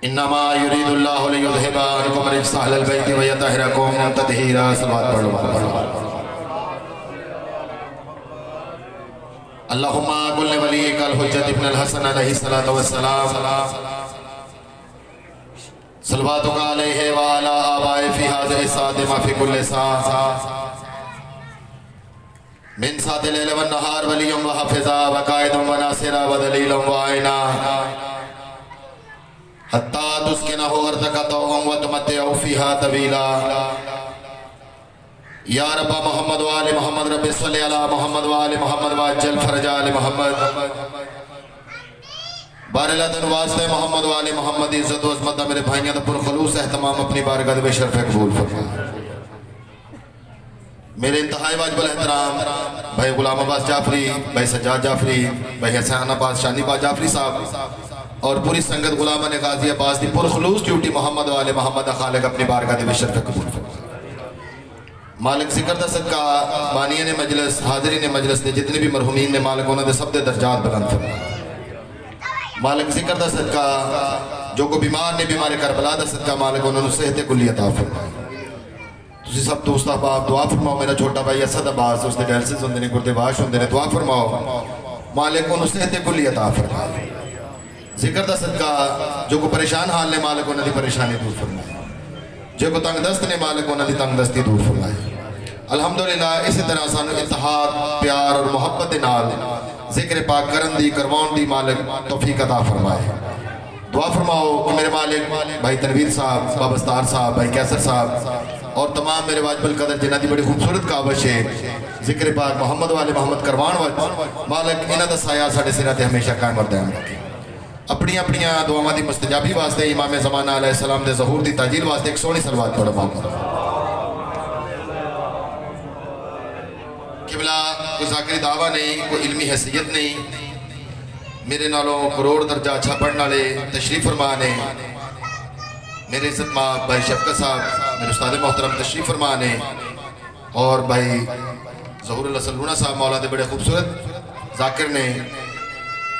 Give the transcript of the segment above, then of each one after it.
انما یرید اللہ لیذھب عنکم الرجس اہل البیت ویطہرکم تطہیرا. صلوات پڑھو. اللہم کل ولیک الحجت ابن الحسن علیہ السلام صلواتک علیہ وعلا آبائی فی حاضر السادمہ فی کل ساعت من سات اللیل والنہار ولیم وحفظا وقائدم وناصرا ودلیلم وعینا حتی تسکنہ ارضک طوعا وتمتعوا فیہا طویلا. یا رب محمد وآل محمد رب صلی علی محمد وآل محمد وعجل فرج آل محمد. بارلتن واسطے محمد وآل محمد عزت و عظمت میرے بھائیاں دا پر خلوص احتمام اپنی بارگاہ بے شرف قبول فرما. میرے انتہائی واجب الاحترام بھائی غلام عباس جعفری، بھائی سجاد جعفری، بھائی حسین عباس شانی با جعفری صاحب اور پوری سنگت غلامان غازی عباس دی پر خلوص ڈیوٹی محمد وآل محمد خالق اپنی بارگاہ بے شرف قبول فرما. مالک ذکر دا صدقہ بانین مجلس حاضرین مجلس دے جتنے بھی مرحومین نے مالک انہوں نے سب دے درجات بلند فرما. مالک ذکر دا صدقہ جو کو بیمار نے بیمار کربلا دا صدقہ مالک انہوں نے صحت کلی عطا فرما. تسی سب دوست احباب دعا فرماؤ. میرا چھوٹا بھائی اسد عباس اس دے ڈیلسز ہوندے نے گردے واش ہوندے نے دعا فرماؤ مالک انہوں صحت کلی عطا فرما. ذکر دا صدقہ جو کو پریشان حال نے مالک انہوں نے پریشانی دور فرمائے. جو کو تنگ دست نے مالک انہوں نے تنگ دستی دور فرمائے. الحمدللہ اسی طرح سانو اتحاد پیار اور محبت نال ذکر پاک کرن دی کروان دی مالک توفیق عطا فرمائے. دعا فرماؤ کہ میرے مالک بھائی تنویر صاحب، بابا ستار صاحب، بھائی کیسر صاحب اور تمام میرے واجب القدر جنہ دی بڑی خوبصورت کعبش ہے ذکر پاک محمد والے محمد کروان وقت مالک انہ دا سایہ ساڑھے سرات ہمیشہ قائم اور دائم رکھے. اپنی اپنی دعاواں دی مستجابی واسطے امام زمانہ علیہ السلام دے ظہور دی تاجیل واسطے ایک سونی صلوات پڑھو. قبلہ کوئی ذاکری دعویٰ نہیں، کوئی علمی حیثیت نہیں. میرے نالوں کروڑ درجہ اچھا پڑھنا لے تشریف فرمانے میرے عزت ماں بھائی شفقت صاحب میرے استاد محترم تشریف فرمانے اور بھائی ظہور اللہ سلونہ صاحب مولا دے بڑے خوبصورت ذاکر نے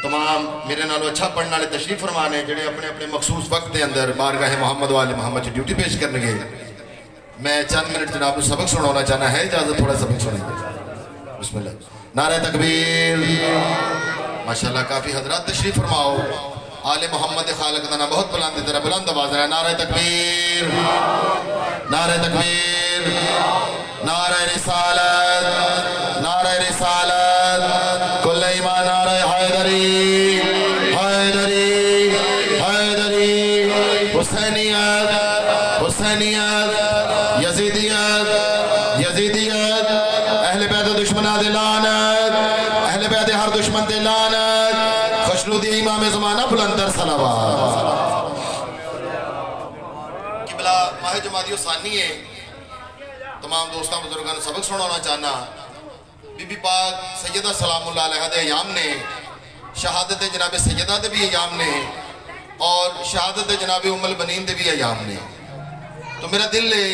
تمام میرے نالوں اچھا پڑھنا لے تشریف فرمانے جڑے اپنے اپنے مخصوص وقت دے اندر بارگاہ محمد والے محمد ڈیوٹی پیش کرنے گے. میں چند منٹ جناب سبق سنانا چاہنا ہے، اجازت تھوڑا سبق سنیں گے. بسم اللہ. نعرہ تکبیر. ماشاءاللہ کافی حضرات تشریف فرماؤ. آل محمد خالق دانا بہت بلند طرح بلند آواز رہا ہے. نعرہ تکبیر، نعرہ تکبیر، نعرہ رسالت، نعرہ رسالت، کل ایمان نعرہ حیدری، حیدری، حیدری، حسینیت، حسینیت، یزیدیت، یزیدیت، اہل بیت دشمنہ دے لعنت، اہل بیت ہر دشمن دے لعنت. خشنودی امام زمانہ بلندر صلوات. قبلہ ماہ جمادی ثانی ہے. تمام دوستان بزرگان سبق سنانا چاہنا. بی بی پاک سیدہ سلام اللہ علیہ دے ایام نے، شہادت جناب سیدہ دے بھی ایام نے اور شہادت جناب ام البنین دے بھی ایام نے. تو میرا دل لے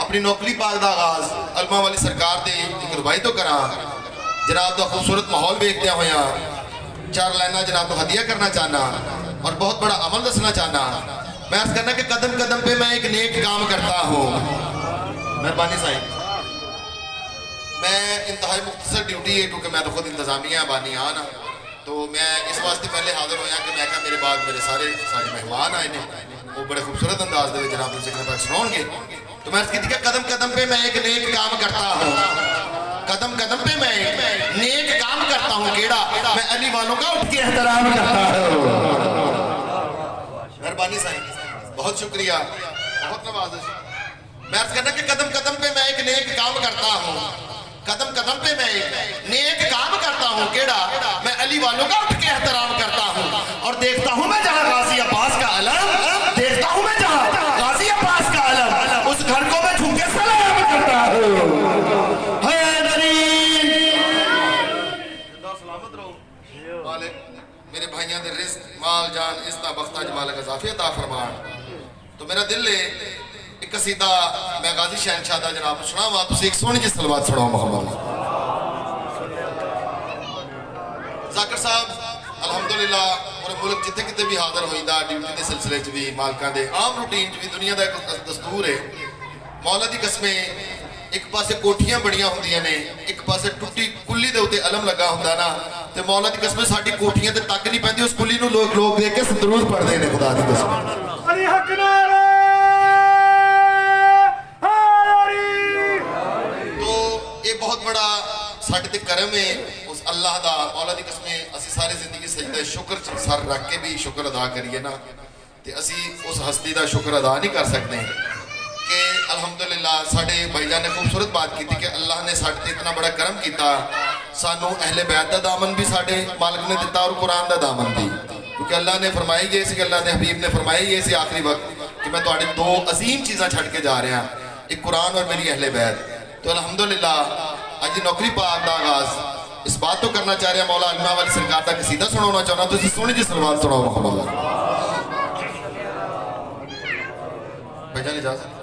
اپنی نوکری پاک دا آغاز علماء والی سرکار دے ایک ربائی تو کرا جناب دا خوبصورت ماحول بیکتے ہویا چار لائنہ جناب کو ہدیہ کرنا چاہنا اور بہت بڑا عمل دسنا چاہنا. میں عرض کرنا کہ قدم قدم پہ میں ایک نیک کام کرتا ہوں. مہربانی صاحب میں انتہائی مختصر ڈیوٹی ہے کیونکہ میں تو خود انتظامیہ بانی آنا تو میں اس واسطے پہلے حاضر ہویا کہ میں کہا میرے بعد میرے سارے مہمان آئے نے وہ بڑے خوبصورت انداز دے جناب نے ذکر پاک سناؤں گے. تو میں عرض کی تھی کہ قدم قدم پہ میں ایک نیک کام کرتا ہوں. قدم قدم پہ میں ایک نیک کام کرتا ہوں. کیڑا؟ میں علی والوں کا اٹھ کے احترام کرتا ہوں. مہربانی صاحب بہت شکریہ، بہت نوازش. میں عرض کرنا کہ قدم قدم پہ میں ایک نیک کام کرتا ہوں. قدم قدم پہ میں ایک نیک کام کرتا ہوں. کیڑا؟ میں علی والوں کا اٹھ کے احترام کرتا ہوں. اور دیکھتا ہوں میں جہاں غازی عباس کا علم، دیکھتا ہوں میں جہاں غازی عباس کا علم، اس گھر کو میں جھک کے سلام کرتا ہوں. سلامت رہو مالک میرے بھائیاں دے رزق مال جان استا بختہ جمالک اضافی عطا فرمان. تو میرا دل لے ایک قصیدہ میں غازی شہنشاہ دا جناب سنا ہوا تو ایک سونی جی صلوات سناؤ محمد. ذاکر صاحب الحمدللہ پورے ملک جتنے کتے بھی حاضر ہوئیندہ ڈیوٹی کے سلسلے چ بھی مالکاں دے عام روٹین چ بھی دنیا دا ایک دستور ہے مولا دی قسمیں ایک پاسے کوٹھیاں بڑیاں ہوندیاں نے ایک پاسے ٹوٹی کلی دے ہوتے علم لگا ہوندا نا تے مولا دی قسمیں ساڈی کوٹھیاں تے تک نہیں پیندی اس کلی نو لوگ دیکھ کے درود پڑھ دے نے خدا دی قسم علی حق نعرہ تو یہ بہت بڑا ساڈے تے کرم ہے اس اللہ دا مولا دی قسمیں اسی سارے زندگی سجدہ شکر سر رکھ کے بھی شکر ادا کریے نا تے اسی اس ہستی دا شکر ادا نہیں کر سکتے کہ الحمدللہ ساڑھے بھائی جان نے خوبصورت بات کی تھی کہ اللہ نے ساڑھے اتنا بڑا کرم کیتا سانو اہل بیت دا دامن بھی ساڑھے مالک نے دیتا اور قرآن دا دامن بھی کیونکہ اللہ نے فرمائی یہ سی کہ اللہ نے حبیب نے فرمائی یہ سی آخری وقت کہ میں تو دو عظیم چیزاں چھڑ کے جا رہے ہیں ایک قرآن اور میری اہل بیت تو الحمدللہ آج نوکری پاک دا آغاز اس بات تو کرنا چاہ رہے ہیں مولا علمہ والی سرکار دا قصیدہ سنونا چاہنا تو اسی سونی جی سلوات سناؤ محمد بھائی جان اجازت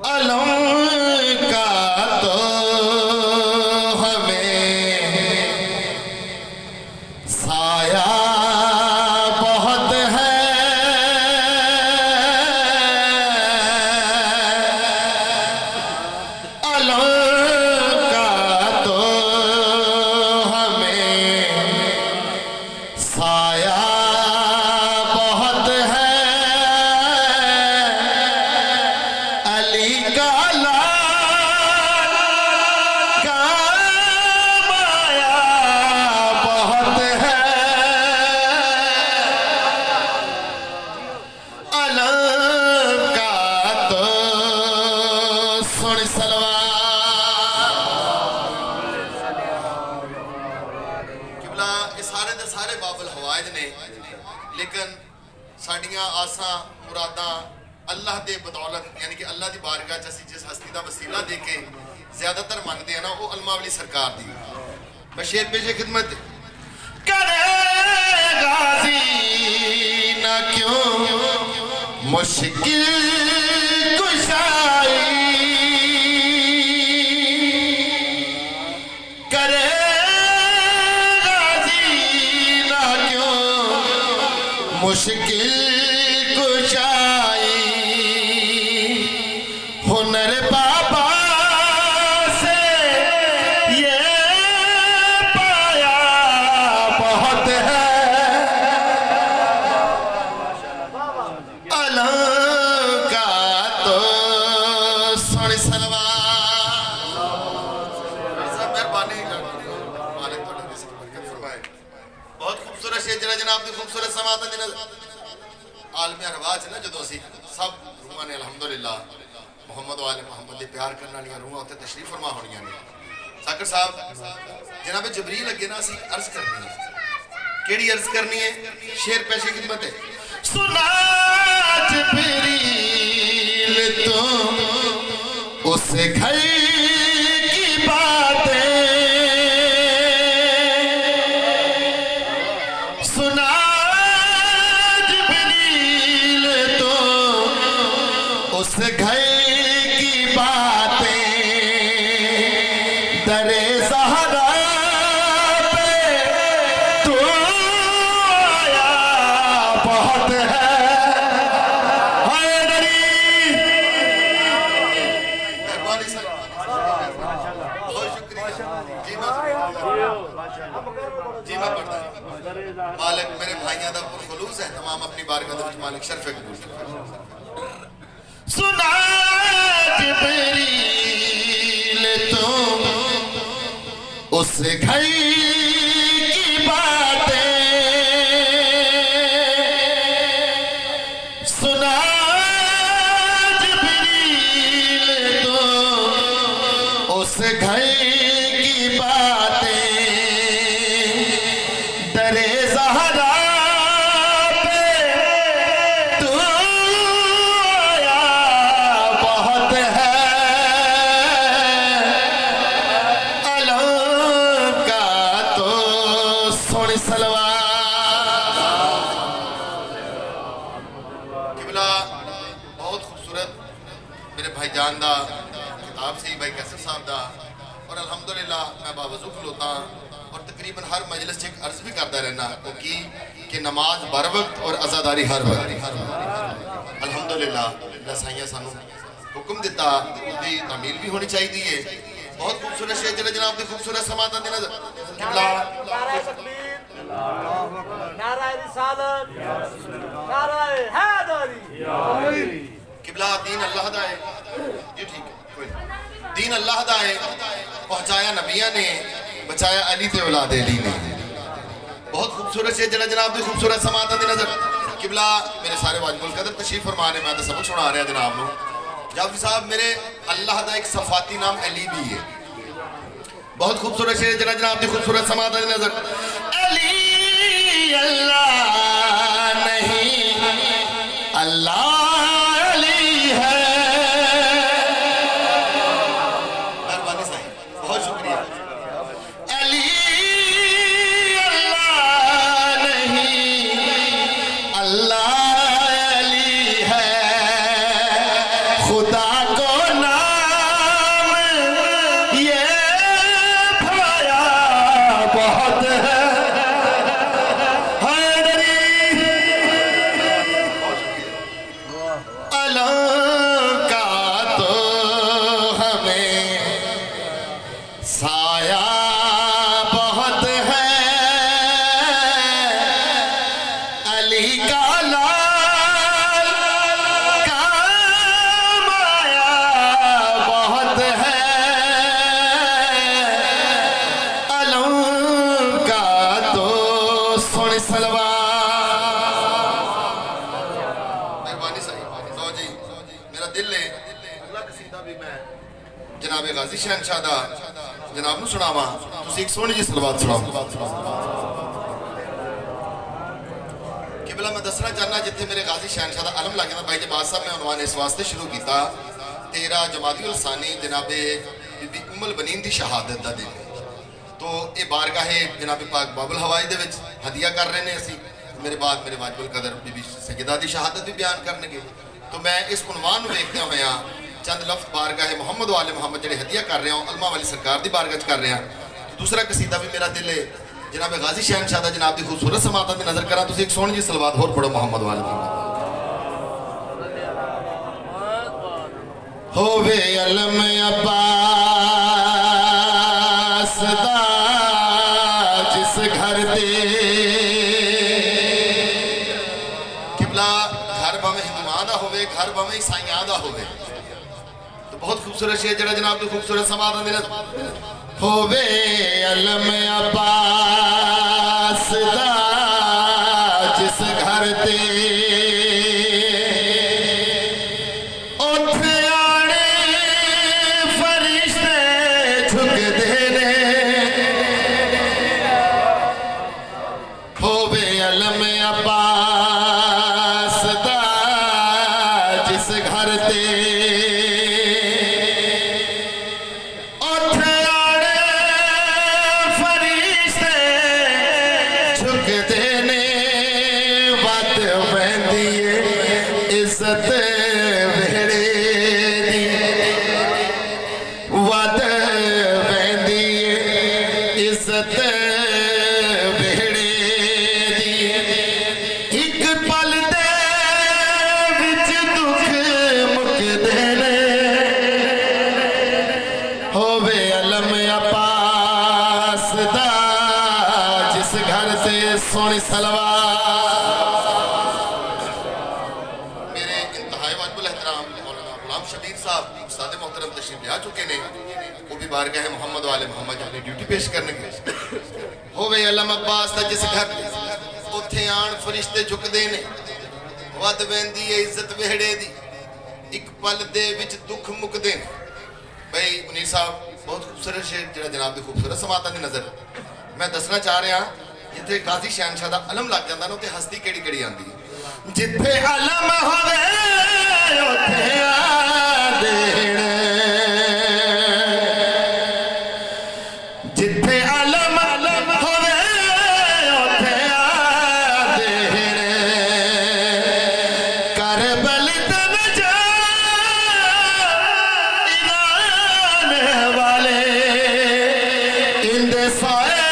علم کا تو ہمیں سایہ بہت ہے علم کا تو ہمیں سایہ بہت ہے علی کا لال کا مایا بہت ہے علم کا تو سن سلوات قبلہ اس سارے دے سارے باب الحوائج نے لیکن ساڑیاں آساں مراداں اللہ دے بدولت یعنی کہ اللہ دی بارگاہ چاسی جس ہستی دا وسیلہ دے کے زیادہ تر مانگ دے نا وہ علمہ والی سرکار دی میں شیر پیشے خدمت کرے غازی نہ کیوں مشکل کشائی کرے غازی نہ کیوں مشکل کشائی ہنر بابا سے یہ پایا بہت ہے علم کا تو سن سلوات مہربانی مالک تو رزق کی برکت فرمائے بہت خوبصورت شعر جناب دی خوبصورت سماعت عالمی رواج نا جدو اسی سب روحاں نے الحمدللہ محمد و آل محمد دے پیار کرنا لیا روحاں ہوتے تشریف فرما ہونیاں نے ساکر صاحب جناب جبریل لگے نا اسی عرض کرنی ہے کیڑی عرض کرنی ہے شیر پیشے خدمت ہے سنا جبریل تو اس گھر کی باتیں سنا اس گھر کی باتیں در زہرا پہ تو آیا بہت ہے حیدری مہربانی سر بہت شکریہ جی میں پڑھتا ہوں مالک میرے بھائیاں دا پرخلوص ہے تمام اپنی بارگاہ دے وچ مالک شرف قبول سنا جبریل تو اس گھر کی باتیں سنا جبریل تو اس گھر کی باتیں در زہرا جاندہ کتاب سے ہی بھائی کیسر صاحب دا اور الحمدللہ میں باوضو کھلوتا اور تقریباً ہر مجلس چیک عرض بھی کرتا رہنا کہ کہ نماز بر وقت اور عزاداری ہر وقت الحمدللہ اللہ سائیاں سانو حکم دیتا دی تعمیل بھی ہونی چاہیے دیئے بہت خوبصورت شیئر جلے جناب دی خوبصورت سماعت دی نظر نعرہ تکبیر نعرہ رسالت نعرہ حیدری قبلہ دین اللہ دا ہے یہ ٹھیک ہے کوئی دین اللہ دا ہے پہنچایا نبیہ نے بچایا علی تے اولاد علی نے بہت خوبصورت شیئر جلے جناب دی خوبصورت سماعت دی نظر قبلہ میرے سارے واجب القدر تشریف فرمانے میں آتا سبق سنا رہے ہیں جناب نو جعفری صاحب میرے اللہ دا ایک صفاتی نام علی بھی ہے بہت خوبصورت شیئر جناب دی خوبصورت سماعت دی نظر علی اللہ نہیں اللہ علی ہے مہربانی صاحب بہت شکریہ علی اللہ نہیں اللہ جناب غازی شہنشاہ دا جناب نو سناواں تسی ایک سونی جی صلوات سناؤ قبلہ میں دسنا چاہنا جتنے میرے غازی شہنشاہ دا علم لگے بھائی جباز صاحب نے عنوان اس واسطے شروع کیتا 13 جمادی الثانی جناب بی بی ام البنین دی شہادت دا دن تو اے بارگاہ جناب پاک باب الہوائی دے وچ ہدیہ کر رہے ہیں اسی میرے بعد میرے واجب القدر بی بی سیدہ دی شہادت بھی بیان کرنے گے تو میں اس عنوان نو دیکھتے ہوئے ہاں چند لفظ بارگاہ محمد و آل محمد جڑے ہدیہ کر رہے ہیں علماء والی سرکار دی بارگاہ کر رہے ہیں تو دوسرا قصیدہ بھی میرا دل ہے جناب غازی شہنشاہ دا جناب دی خوبصورت سماعت میں نظر کرا تو ایک سونی جی صلوات اور پڑھو محمد و آل محمد ہووے علم عباس دا جس گھر دے قبلہ گھر بھامے ہندوان دا ہوئے گھر بھامے عیسائیان دا ہوئے بہت خوبصورت شیئر جڑا جناب دی خوبصورت سماعت میں نظر ہووے علم عباس دا جس گھر تے سونی سلوات میرے انتہائی واجب الاحترام مولانا غلام شبیر صاحب استاد محترم تشریف لے آ چکے نے وہ بھی بارگاہ محمد و آل محمد اپنی ڈیوٹی پیش کرنے کے ہووے علم عباس دا جس گھر اوتھے آن فرشتے جھک دے نے ود ویندی ہے عزت وہڑے دی ایک پل دے وچ دکھ مک دے بھائی منیر صاحب بہت خوبصورت شعر جڑا جناب دی خوبصورت سماعت دی نظر میں دسنا چاہ رہا ہوں جتھے غازی شہنشاہ دا علم لگ جاندہ نا تے ہستی کیڑی کیڑی آندی ہے جتھے علم ہوئے اوتھے آدین جتھے علم ہوئے اوتھے آدین کربل تن جا ایران والے اندے سائے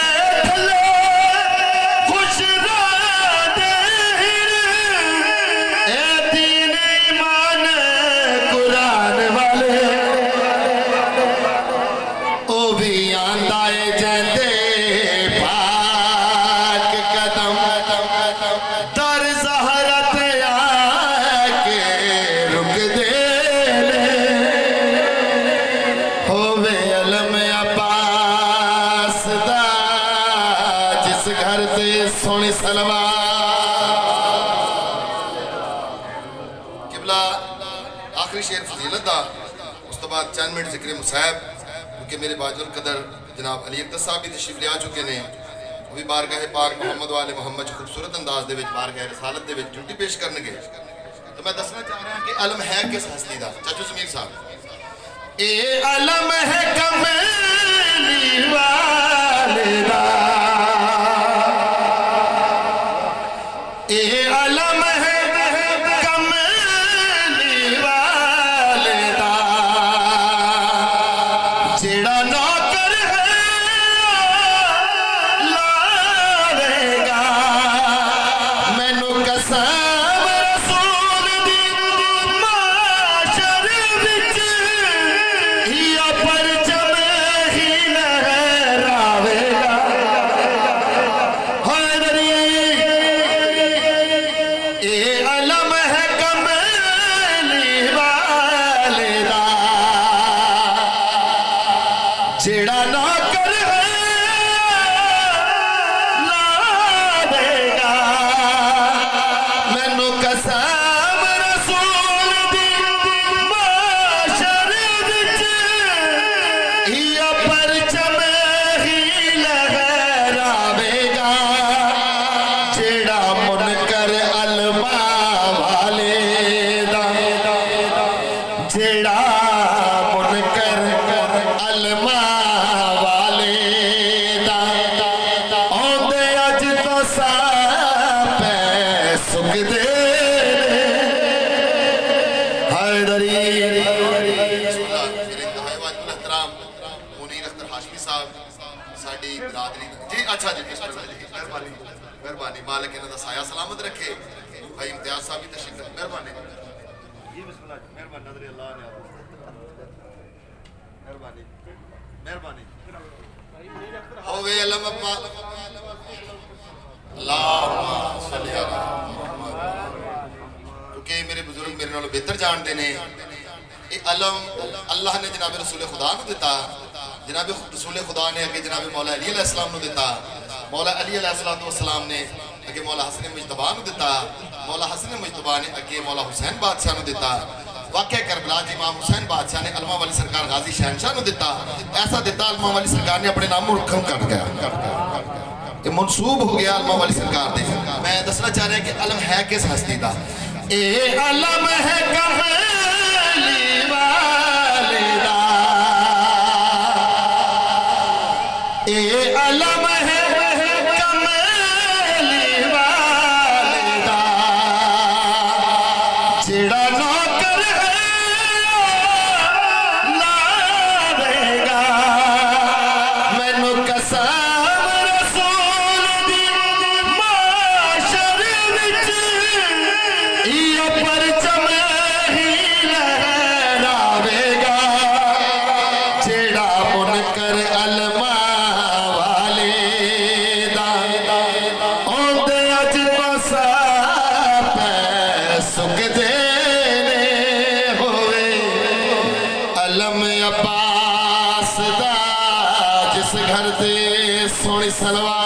آخری شعر فضیلت دا اس تو بعد چند منٹ ذکر مصاحب کیونکہ میرے باجر قدر جناب علی اکتر صاحب بھی تشریف لے آ چکے نے وہ بھی بارگاہ پاک محمد والے محمد خوبصورت انداز دے وچ بارگاہ رسالت دے وچ ڈیوٹی پیش کرنے گے تو میں دسنا چاہ رہا ہوں کہ علم ہے کس ہستی دا چاچو سمیر صاحب اے علم ہے کملی والدہ اے علم ہے کملی والدہ جیڑا نوکر ہے لاوے گا مینو قسم رسول دی معاشر وچ یا پرچم ہی لہراوے گا حیدری اے علم ہے کملی والدہ جیڑا نوکر ہے لاوے گا مینو قسم رسول دی معاشر وچ یا پرچم ہی لہراوے گا جیڑا منکر علماء والے دا جیڑا منکر علماء والے دا آندے اج تو ساپے سکدے حیدری میرے انتہائی واجب الاحترام منیر اختر ہاشمی صاحب ساڈی برادری جی اچھا جی بسم اللہ جی مہربانی مہربانی مالک انہاں دا سایہ سلامت رکھے بھائی امتیاز صاحب بھی تشریف رکھے مہربانی جی بسم اللہ مہربانی نظر اللہ نے مہربانی مہربانی ہوے علم اپا اللہم صلی علی محمد کیونکہ میرے بزرگ میرے نالوں بہتر جانتے نے یہ علم اللہ نے جناب رسول خدا کو دیتا جناب رسول خدا نے اگے جناب مولا علی علیہ السلام کو دیتا مولا علی علیہ السلام نے اگے مولا حسن مجتبی کو دیتا مولا حسن مجتبی نے اگے مولا حسین بادشاہ کو دیتا واقعہ کربلا جی امام حسین بادشاہ نے علماء والی سرکار غازی شہنشاہ کو دیتا ایسا دیتا علماء والی سرکار نے اپنے نام رکھم کر گیا یہ منصوب ہو گیا علماء والی سرکار دے میں دسنا چاہ رہا ہوں کہ علم ہے کس ہستی دا اے علم ہے کملی والدہ اے علم ہے کملی والدہ جیڑا نوکر ہے لاوے گا مینو قسم رسول دی معاشر وچ یا پرچم ہی لہراوے گا جیڑا منکر علماء والے دا آندے اج تو ساپے سکدے نے ہوئے علم عباس دا جس گھر دے سونی سلوار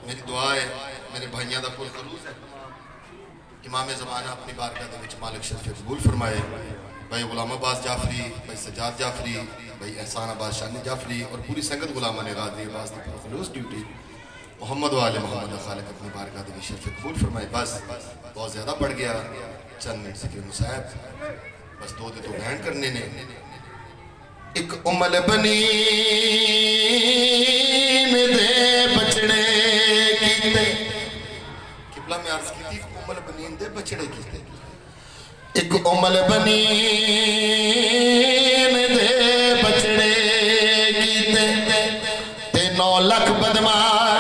میری دعا ہے میرے بھائیاں دا پور خلوص ہے امام زمانہ اپنی بارگاہ دے وچ مالک شرف قبول فرمائے بھائی غلام عباس جعفری بھائی سجاد جعفری بھائی احسان عباس شانی جعفری اور پوری سنگت غلامہ نے غازی عباس دی پور خلوص ڈیوٹی محمد والے محمد خالق اپنی بارگاہ دے وچ شرف قبول فرمائے بس بہت زیادہ پڑھ گیا چند منٹ ذکر مصاحب بس دو دے تو بیان کرنے نے ایک امل بنین دے بچڑے کیتے قبلہ میں عرض کی تھی امل بنین دے بچڑے کیتے ایک امل بنین دے بچڑے کیتے تے 9 لاکھ بدماش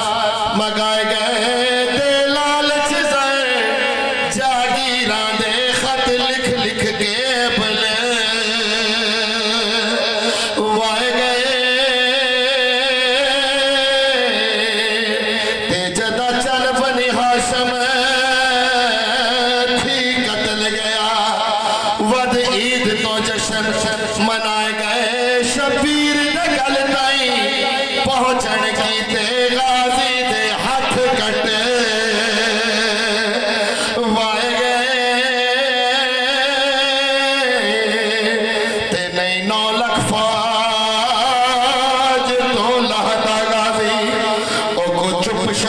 مگائے گئے دے لالچ زر جاگیراں دے خط لکھ لکھ کے بلے وائے گئے تے جدا چل بنی ہاشم تھی قتل گیا ود عید تو جشن منائے گئے شبیر دے گل تائیں پہنچن کی تے غازی دے ہاتھ کٹے وائے گئے